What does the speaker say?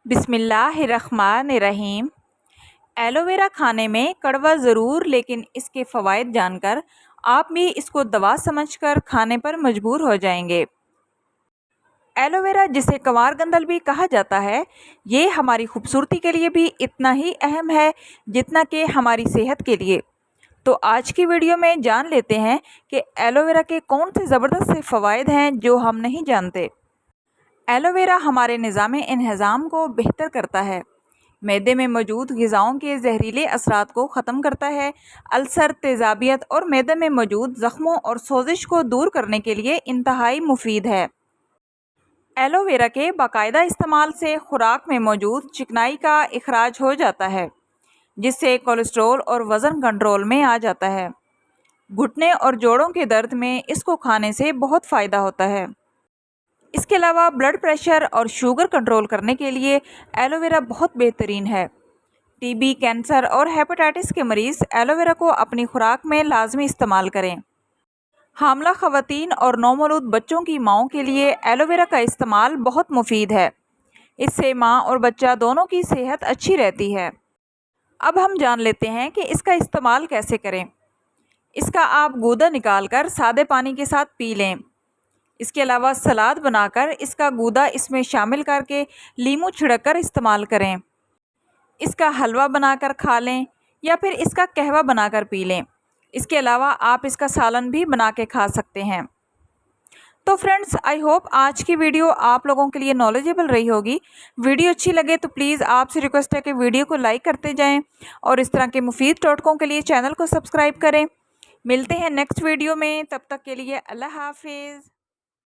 बिस्मिल्लाहिर्रहमानिर्रहीम। एलोवेरा खाने में कड़वा ज़रूर, लेकिन इसके फ़वाइद जानकर आप भी इसको दवा समझकर खाने पर मजबूर हो जाएंगे। एलोवेरा, जिसे कंवार भी कहा जाता है, ये हमारी खूबसूरती के लिए भी इतना ही अहम है जितना कि हमारी सेहत के लिए। तो आज की वीडियो में जान लेते हैं कि एलोवेरा के कौन से ज़बरदस्त से फ़वाइद हैं जो हम नहीं जानते। एलोवेरा हमारे निज़ाम-ए-इंहिज़ाम को बेहतर करता है, मैदे में मौजूद ग़िज़ाओं के जहरीले असरात को ख़त्म करता है, अल्सर, तेज़ाबियत और मैदे में मौजूद ज़ख्मों और सोजिश को दूर करने के लिए इंतहाई मुफीद है। एलोवेरा के बाकायदा इस्तेमाल से खुराक में मौजूद चिकनाई का इखराज हो जाता है, जिससे कोलेस्ट्रॉल और वज़न कंट्रोल में आ जाता है। घुटने और जोड़ों के दर्द में इसको खाने से बहुत फ़ायदा होता है। इसके अलावा ब्लड प्रेशर और शुगर कंट्रोल करने के लिए एलोवेरा बहुत बेहतरीन है। टीबी, कैंसर और हेपेटाइटिस के मरीज़ एलोवेरा को अपनी खुराक में लाजमी इस्तेमाल करें। हामला ख़वातीन और नौमौलूद बच्चों की माँओं के लिए एलोवेरा का इस्तेमाल बहुत मुफीद है। इससे माँ और बच्चा दोनों की सेहत अच्छी रहती है। अब हम जान लेते हैं कि इसका इस्तेमाल कैसे करें। इसका आप गूदा निकाल कर सादे पानी के साथ पी लें। इसके अलावा सलाद बनाकर इसका गूदा इसमें शामिल करके लीमू छिड़क कर इस्तेमाल करें। इसका हलवा बनाकर खा लें या फिर इसका कहवा बनाकर पी लें। इसके अलावा आप इसका सालन भी बना के खा सकते हैं। तो फ्रेंड्स, आई होप आज की वीडियो आप लोगों के लिए नॉलेजेबल रही होगी। वीडियो अच्छी लगे तो प्लीज़ आपसे रिक्वेस्ट है कि वीडियो को लाइक करते जाएं और इस तरह के मुफीद टोटकों के लिए चैनल को सब्सक्राइब करें। मिलते हैं नेक्स्ट वीडियो में, तब तक के लिए अल्लाह हाफिज़।